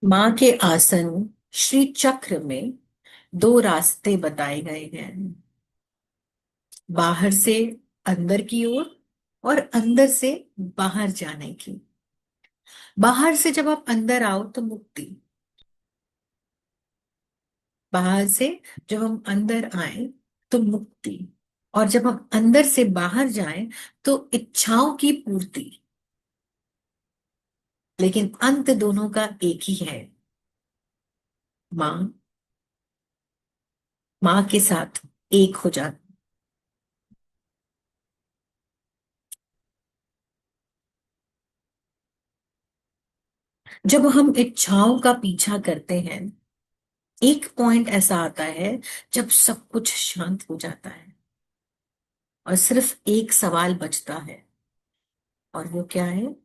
मां के आसन श्री चक्र में 2 रास्ते बताए गए हैं, बाहर से अंदर की ओर और अंदर से बाहर जाने की। बाहर से जब आप अंदर आओ तो मुक्ति, बाहर से जब हम अंदर आए तो मुक्ति, और जब हम अंदर से बाहर जाएं तो इच्छाओं की पूर्ति। लेकिन अंत दोनों का एक ही है, मां, मां के साथ एक हो जाता। जब हम इच्छाओं का पीछा करते हैं, एक पॉइंट ऐसा आता है जब सब कुछ शांत हो जाता है और सिर्फ एक सवाल बचता है, और वो क्या है?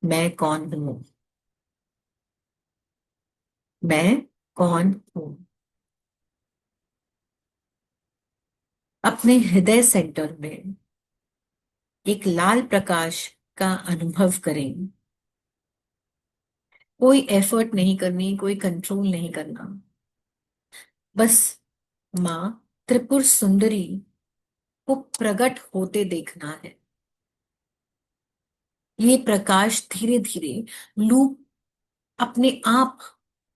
मैं कौन हूं? मैं कौन हूं? अपने हृदय सेंटर में एक लाल प्रकाश का अनुभव करें। कोई एफर्ट नहीं करनी, कोई कंट्रोल नहीं करना, बस माँ त्रिपुर सुंदरी को प्रकट होते देखना है। ये प्रकाश धीरे धीरे लूप अपने आप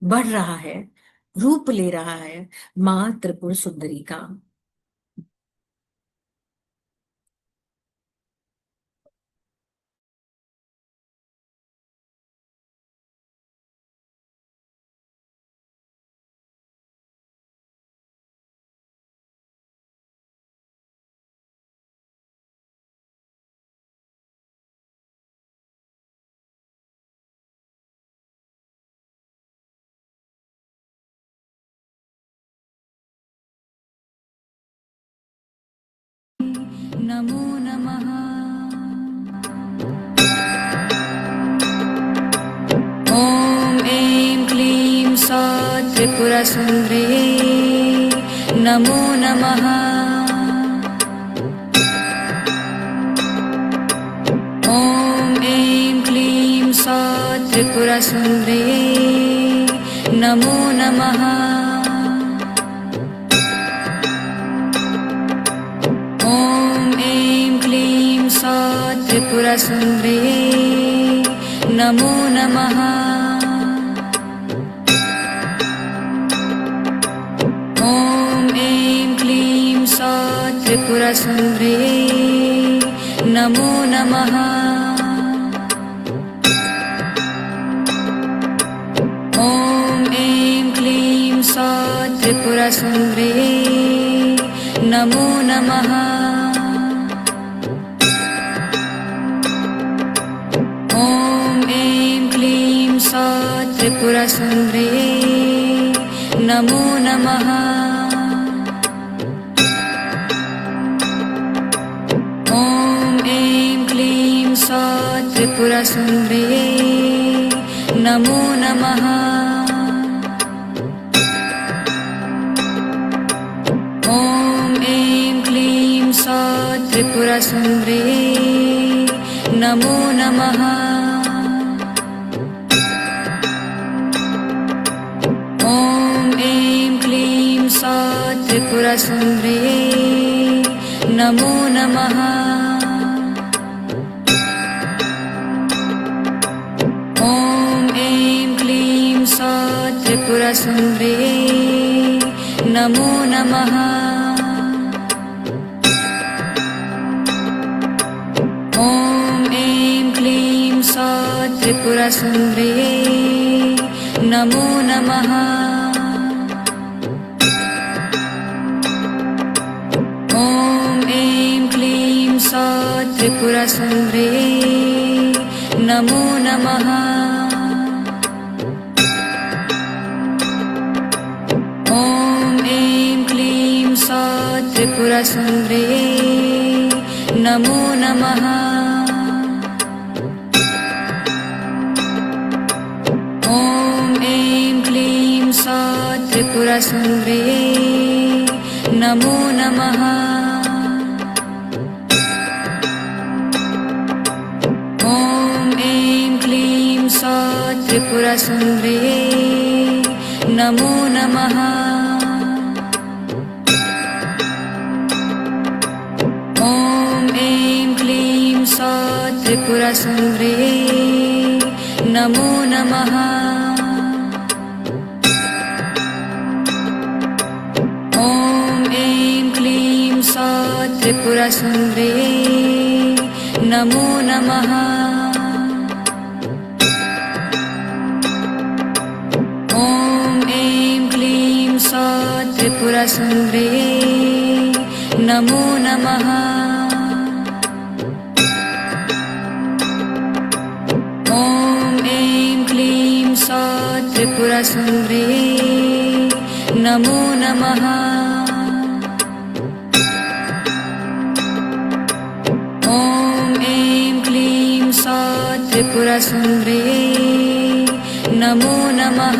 बढ़ रहा है, रूप ले रहा है माँ त्रिपुर सुंदरी का। नमो नमः। ॐ ऐं क्लीं सौः त्रिपुरसुन्दर्यै नमो नमः। ॐ ऐं क्लीं सौः त्रिपुरसुन्दर्यै नमो नमः। ॐ ऐं क्लीं सौः त्रिपुरसुन्दर्यै नमो नमः। ॐ ऐं क्लीं सौः त्रिपुरसुन्दर्यै नमो नमः। ॐ ऐं क्लीं सौः त्रिपुरसुन्दर्यै नमो नमः। ॐ ऐं क्लीं सौः त्रिपुरसुन्दर्यै नमो नमः। ॐ ऐं क्लीं सौः त्रिपुरसुन्दर्यै नमो नमः। ॐ ऐं क्लीं सौः त्रिपुरसुन्दर्यै नमो नमः। ॐ ऐं क्लीं सौः त्रिपुरसुन्दर्यै नमो नमः। ॐ ऐं क्लीं सौः त्रिपुरसुन्दर्यै नमो नमः। ॐ ऐं क्लीं सौः त्रिपुरसुन्दर्यै नमो नमः। ॐ ऐं क्लीं सौः त्रिपुरसुन्दर्यै नमो नमः। ॐ ऐं क्लीं सौः त्रिपुरसुन्दर्यै नमो नमः। ॐ ऐं क्लीं सौः त्रिपुरसुन्दर्यै नमो नमः। ॐ ऐं क्लीं सौः त्रिपुरसुन्दर्यै नमो नमः। ॐ ऐं क्लीं सौः त्रिपुरसुन्दर्यै नमो नमः। ॐ ऐं क्लीं सौः त्रिपुरसुन्दर्यै नमो नमः। ॐ ऐं क्लीं सौः त्रिपुरसुन्दर्यै नमो नमः। ॐ ऐं क्लीं सौः त्रिपुरसुन्दर्यै नमो नमः। ॐ ऐं क्लीं सौः त्रिपुरसुन्दर्यै नमो नमः।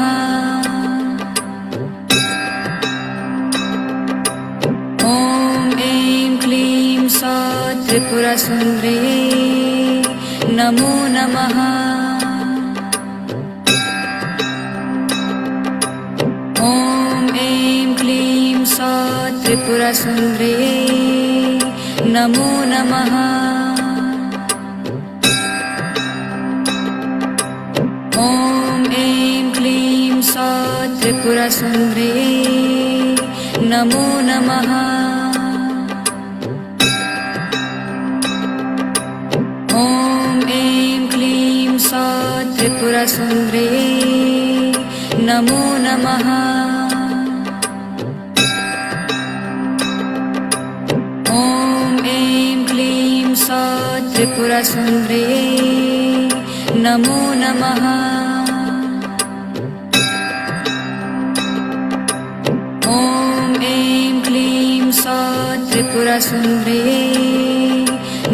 ॐ ऐं क्लीं सौः त्रिपुरसुन्दर्यै नमो नमः। ॐ ऐं क्लीं सौः त्रिपुरसुन्दर्यै नमो नमः। ॐ ऐं क्लीं सौः त्रिपुरसुन्दर्यै नमो नमः। ॐ ऐं क्लीं सौः त्रिपुरसुन्दर्यै नमो नमः। ॐ ऐं क्लीं सौः त्रिपुरसुन्दर्यै नमो नमः। ॐ ऐं क्लीं सौः त्रिपुरसुन्दर्यै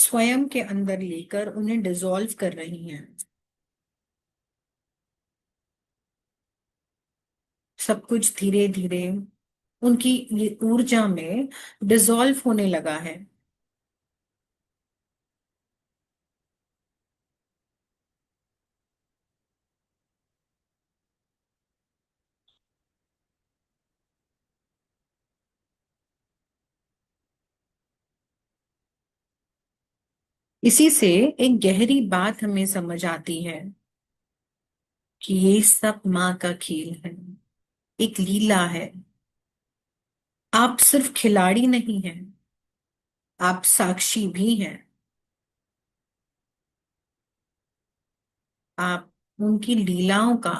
स्वयं के अंदर लेकर उन्हें डिसॉल्व कर रही हैं। सब कुछ धीरे धीरे उनकी ये ऊर्जा में डिसॉल्व होने लगा है। इसी से एक गहरी बात हमें समझ आती है कि ये सब माँ का खेल है, एक लीला है। आप सिर्फ खिलाड़ी नहीं हैं, आप साक्षी भी हैं। आप उनकी लीलाओं का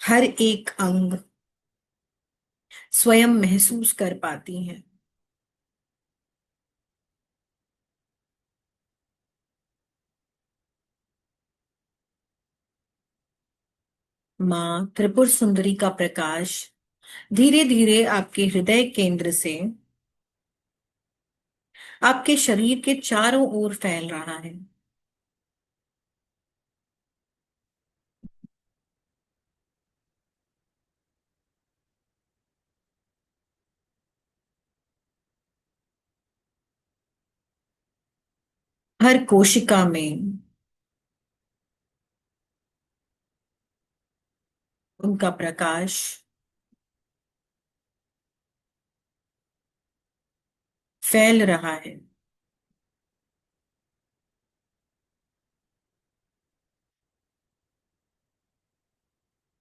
हर एक अंग स्वयं महसूस कर पाती हैं। माँ त्रिपुर सुंदरी का प्रकाश धीरे धीरे आपके हृदय केंद्र से आपके शरीर के चारों ओर फैल रहा है। हर कोशिका में उनका प्रकाश फैल रहा है।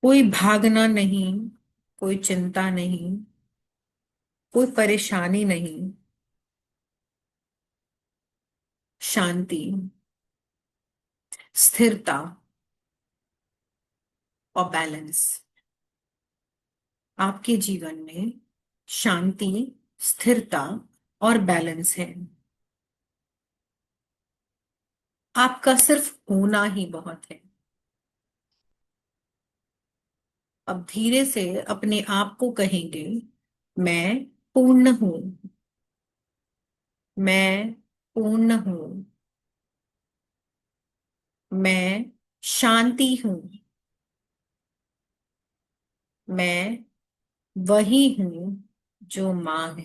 कोई भागना नहीं, कोई चिंता नहीं, कोई परेशानी नहीं। शांति, स्थिरता और बैलेंस। आपके जीवन में शांति, स्थिरता और बैलेंस है। आपका सिर्फ होना ही बहुत है। अब धीरे से अपने आप को कहेंगे, मैं पूर्ण हूं। मैं पूर्ण हूं। मैं शांति हूं। मैं वही हूं जो माँ है।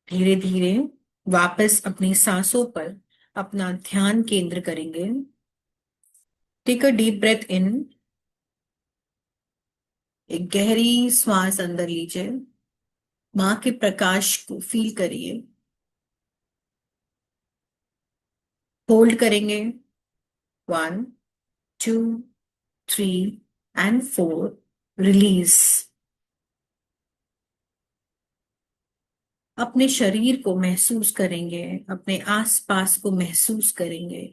धीरे धीरे वापस अपनी सांसों पर अपना ध्यान केंद्र करेंगे। Take a deep breath in. एक गहरी श्वास अंदर लीजिए। माँ के प्रकाश को फील करिए। होल्ड करेंगे। 1, 2, 3 and 4। रिलीज। अपने शरीर को महसूस करेंगे, अपने आसपास को महसूस करेंगे।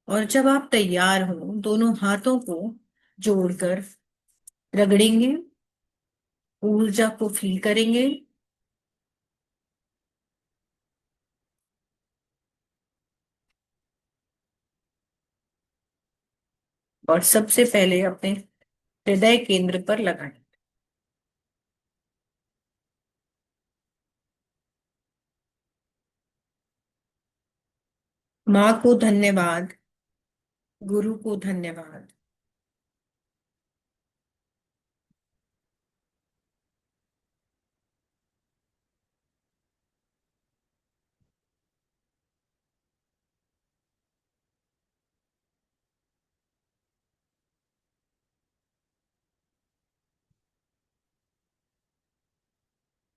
और जब आप तैयार हो, दोनों हाथों को जोड़कर रगड़ेंगे, ऊर्जा को फील करेंगे। और सबसे पहले अपने हृदय केंद्र पर लगाएं। माँ को धन्यवाद, गुरु को धन्यवाद।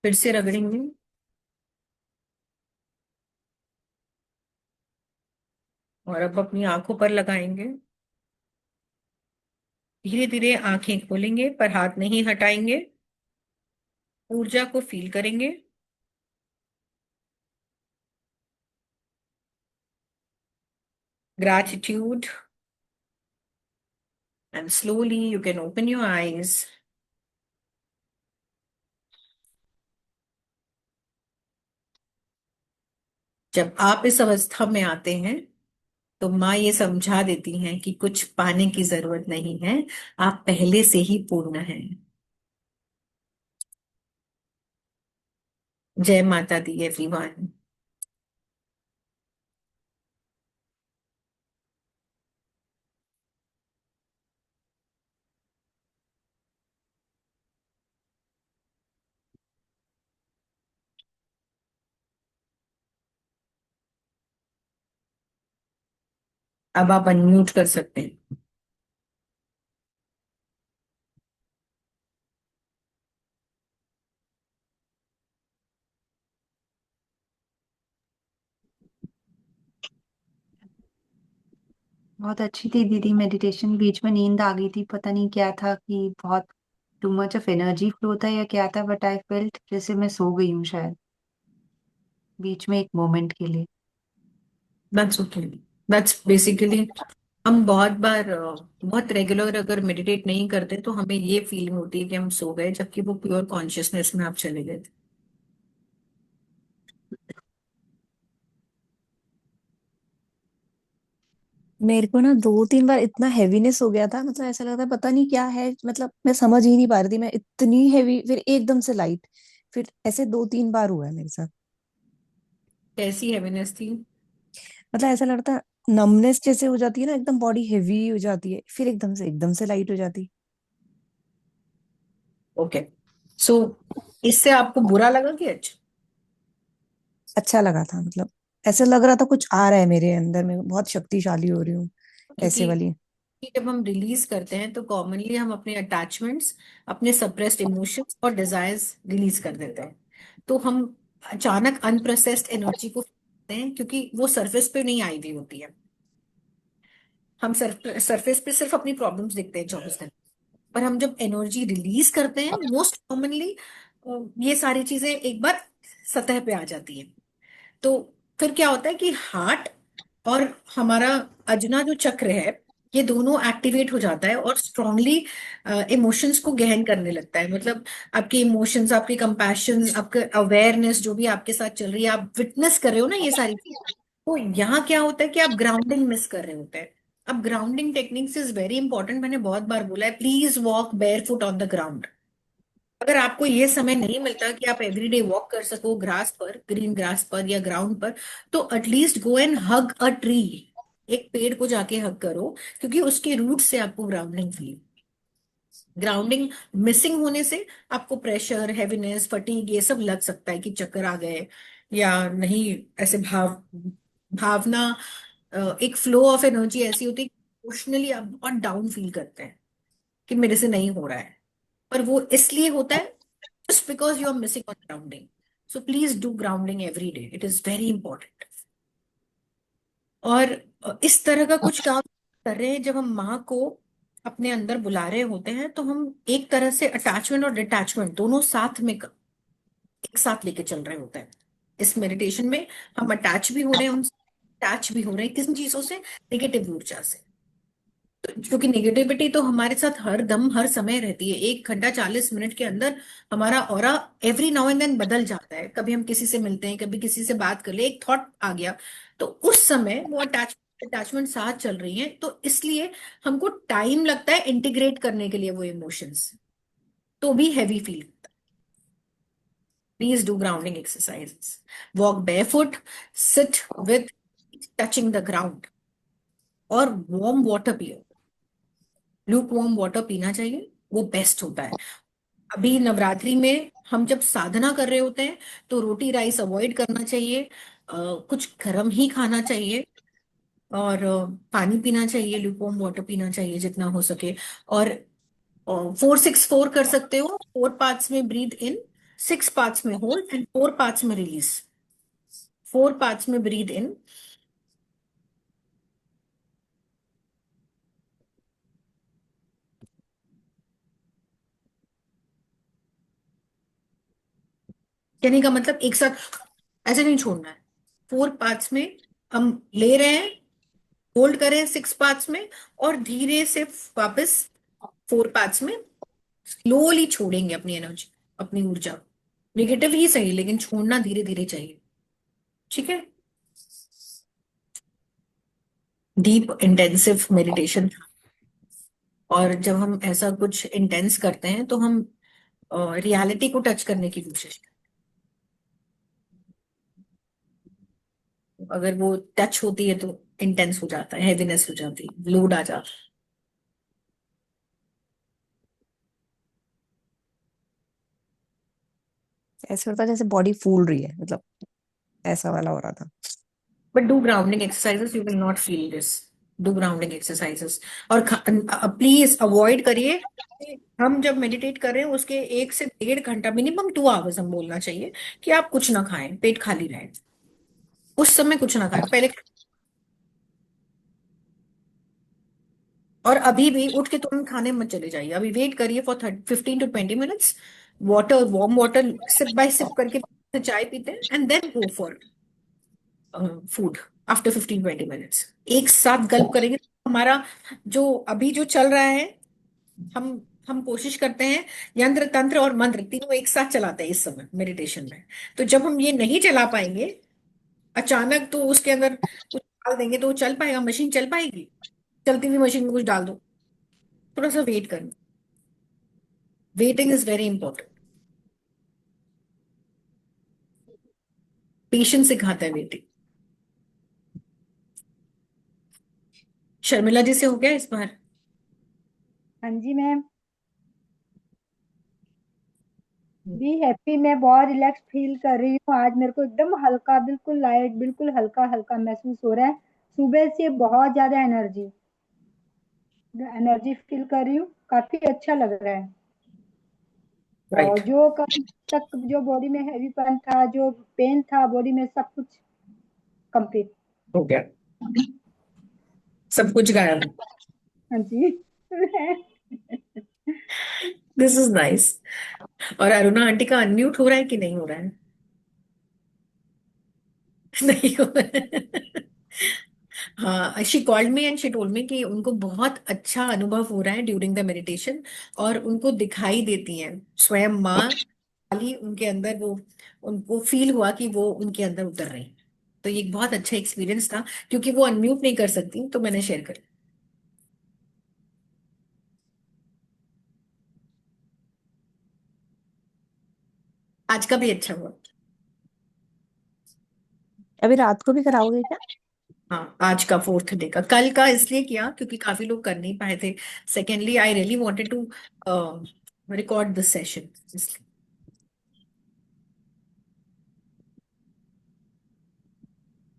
फिर से रगड़ेंगे। और अब अपनी आंखों पर लगाएंगे। धीरे धीरे आंखें खोलेंगे पर हाथ नहीं हटाएंगे। ऊर्जा को फील करेंगे। Gratitude, and slowly you can open your eyes. जब आप इस अवस्था में आते हैं तो माँ ये समझा देती हैं कि कुछ पाने की जरूरत नहीं है, आप पहले से ही पूर्ण हैं। जय माता दी एवरीवन। अब आप अनम्यूट कर सकते हैं। बहुत अच्छी थी दीदी मेडिटेशन। बीच में नींद आ गई थी, पता नहीं क्या था कि बहुत too much of energy flow था या क्या था, बट आई फेल्ट जैसे मैं सो गई हूँ शायद बीच में एक मोमेंट के लिए। That's okay. दैट्स बेसिकली, हम बहुत बार बहुत रेगुलर अगर मेडिटेट नहीं करते तो हमें ये फीलिंग होती है कि हम सो गए, जबकि वो प्योर कॉन्शियसनेस में आप चले गए थे। मेरे को ना 2-3 बार इतना हैवीनेस हो गया था, मतलब ऐसा लगा था पता नहीं क्या है, मतलब मैं समझ ही नहीं पा रही थी, मैं इतनी हैवी फिर एकदम से लाइट, फिर ऐसे 2-3 बार हुआ है मेरे साथ। कैसी हैवीनेस थी? मतलब ऐसा लगता है नमनेस जैसे हो जाती है ना, एकदम बॉडी हैवी हो जाती है, फिर एकदम से लाइट हो जाती। ओके। सो इससे आपको बुरा लगा कि अच्छा? अच्छा लगा था, मतलब ऐसा लग रहा था कुछ आ रहा है मेरे अंदर में, बहुत शक्तिशाली हो रही हूँ ऐसे क्योंकि वाली। जब हम रिलीज करते हैं तो कॉमनली हम अपने अटैचमेंट्स, अपने सप्रेस्ड इमोशंस और डिजायर्स रिलीज कर देते हैं। तो हम अचानक अनप्रोसेस्ड एनर्जी को फील करते हैं, क्योंकि वो सरफेस पे नहीं आई हुई होती है। हम सरफेस पे सिर्फ अपनी प्रॉब्लम्स देखते हैं 24 घंटे, पर हम जब एनर्जी रिलीज करते हैं मोस्ट कॉमनली ये सारी चीजें एक बार सतह पे आ जाती हैं। तो फिर क्या होता है कि हार्ट और हमारा अजना जो चक्र है, ये दोनों एक्टिवेट हो जाता है और स्ट्रांगली इमोशंस को गहन करने लगता है। मतलब आपके इमोशंस, आपके कंपैशन, आपके अवेयरनेस जो भी आपके साथ चल रही है, आप विटनेस कर रहे हो ना ये सारी चीजें। तो यहाँ क्या होता है कि आप ग्राउंडिंग मिस कर रहे होते हैं। अब grounding techniques is very important, मैंने बहुत बार बोला है, please walk bear foot on the ground. अगर आपको ये समय नहीं मिलता कि आप एवरीडे वॉक कर सको ग्रास पर, ग्रीन ग्रास पर या ग्राउंड पर, तो at least go and hug a tree. एक पेड़ को जाके हग करो, क्योंकि उसके रूट से आपको ग्राउंडिंग फील, ग्राउंडिंग मिसिंग होने से आपको प्रेशर, हैवीनेस, फटीग ये सब लग सकता है कि चक्कर आ गए या नहीं। ऐसे भावना, एक फ्लो ऑफ एनर्जी ऐसी होती है, इमोशनली आप बहुत डाउन फील करते हैं कि मेरे से नहीं हो रहा है। पर वो इसलिए होता है just because you are missing on grounding. So please do grounding every day. It is very important. और इस तरह का कुछ काम कर रहे हैं, जब हम माँ को अपने अंदर बुला रहे होते हैं तो हम एक तरह से अटैचमेंट और डिटैचमेंट दोनों साथ में एक साथ लेके चल रहे होते हैं। इस मेडिटेशन में हम अटैच भी हो रहे हैं उनसे, अटैच भी हो रहे हैं किन चीजों से? नेगेटिव ऊर्जा से। क्योंकि नेगेटिविटी तो हमारे साथ हर दम हर समय रहती है। 1 घंटा 40 मिनट के अंदर हमारा aura every now and then बदल जाता है। कभी हम किसी से मिलते हैं, कभी किसी से बात कर ले, एक थॉट आ गया, तो उस समय वो अटैचमेंट साथ चल रही है, तो इसलिए हमको टाइम लगता है इंटीग्रेट करने के लिए वो इमोशंस, तो भी heavy feel. Please do grounding exercises, walk barefoot, sit with touching the ground, और वार्म वाटर पियो। लूक वार्म वाटर पीना चाहिए, वो बेस्ट होता है। अभी नवरात्रि में हम जब साधना कर रहे होते हैं तो रोटी राइस अवॉइड करना चाहिए, कुछ गर्म ही खाना चाहिए, और पानी पीना चाहिए, ल्यूकवार्म वाटर पीना चाहिए जितना हो सके। और 4-6-4 कर सकते हो, 4 पार्ट्स में ब्रीथ इन, 6 पार्ट्स में होल्ड एंड 4 पार्ट्स में रिलीज। 4 पार्ट्स में ब्रीथ इन, कहने का मतलब एक साथ ऐसे नहीं छोड़ना है। 4 पार्ट्स में हम ले रहे हैं, होल्ड करें 6 पार्ट्स में, और धीरे से वापस 4 पार्ट्स में स्लोली छोड़ेंगे अपनी एनर्जी, अपनी ऊर्जा। नेगेटिव ही सही, लेकिन छोड़ना धीरे धीरे चाहिए। ठीक है? डीप इंटेंसिव मेडिटेशन था। और जब हम ऐसा कुछ इंटेंस करते हैं तो हम रियलिटी को टच करने की कोशिश करते हैं। अगर वो टच होती है तो इंटेंस हो जाता है, हैवीनेस हो जाती है, लोड आ जाता है। ऐसे होता है जैसे बॉडी फूल रही है, मतलब ऐसा वाला हो रहा था। But do grounding exercises, you will not feel this. Do grounding exercises. और प्लीज अवॉइड करिए। हम जब मेडिटेट कर रहे हैं उसके 1 से 1.5 घंटा, मिनिमम 2 आवर्स हम बोलना चाहिए कि आप कुछ ना खाएं, पेट खाली रहे। उस समय कुछ ना खाएं पहले। और अभी भी उठ के तुरंत खाने मत चले जाइए, अभी वेट करिए for 15 to 20 minutes. Water, warm water sip by sip करके चाय पीते हैं, and then go for food after 15-20 minutes. एक साथ गल्प करेंगे तो हमारा जो अभी जो चल रहा है, हम हम कोशिश करते हैं यंत्र तंत्र और मंत्र तीनों एक साथ चलाते हैं इस समय मेडिटेशन में। तो जब हम ये नहीं चला पाएंगे अचानक, तो उसके अंदर कुछ डाल देंगे तो वो चल पाएगा, मशीन चल पाएगी? चलती हुई मशीन में कुछ डाल दो। थोड़ा सा वेट करना। Waiting is very important. Patience सिखाता है वेटिंग। शर्मिला जी से हो गया इस बार? हाँ जी मैम। बी हैप्पी, मैं बहुत रिलैक्स फील कर रही हूँ आज। मेरे को एकदम हल्का, बिल्कुल लाइट, बिल्कुल हल्का हल्का महसूस हो रहा है। सुबह से बहुत ज्यादा एनर्जी एनर्जी फील कर रही हूँ। काफी अच्छा लग रहा है। और राइट। जो कल तक जो बॉडी में हैवीपन था, जो पेन था बॉडी में, सब कुछ कंप्लीट। हो गया, सब कुछ गायब। हाँ जी। This is nice. और अरुणा आंटी का अनम्यूट हो रहा है कि नहीं हो रहा है? नहीं हो रहा है। हाँ, she called me and she told me कि उनको बहुत अच्छा अनुभव हो रहा है ड्यूरिंग द मेडिटेशन। और उनको दिखाई देती हैं स्वयं माँ, खाली उनके अंदर वो, उनको फील हुआ कि वो उनके अंदर उतर रही हैं। तो ये एक बहुत अच्छा एक्सपीरियंस था। क्योंकि वो अनम्यूट नहीं कर सकती तो मैंने शेयर कर। आज का भी अच्छा हुआ। अभी रात को भी कराओगे क्या? हाँ, आज का फोर्थ डे का। कल का इसलिए किया क्योंकि काफी लोग कर नहीं पाए थे। Secondly I really wanted to record this session, इसलिए।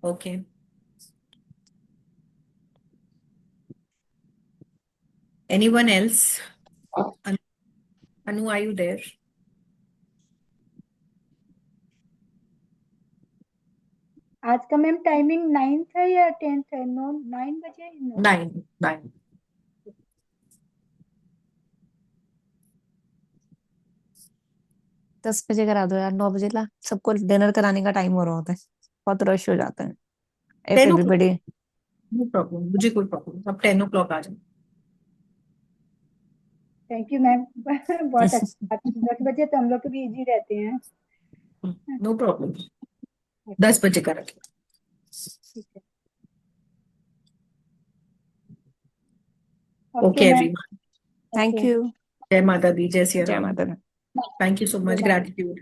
Okay. Anyone else? Anu, are you there? आज का मैम टाइमिंग 9 था या 10 था? 9 बजे? 9। 9, 9। 10 बजे करा दो यार, 9 बजे ला सबको डिनर कराने का टाइम हो रहा होता है, बहुत रश हो जाता है। If 10 o'clock? Everybody. No problem, मुझे कोई प्रॉब्लम। अब 10 o'clock आ जाए। Thank you ma'am. बहुत अच्छा। 10 बजे तो हम लोग के भी इजी रहते हैं। No problem. ओके। 10 बजे का रखें। ठीक है। Okay okay ma'am. Everyone. Thank okay. You. जय माता दी, जय सिया जय राम। माता दी। Thank you so much, bye. Gratitude.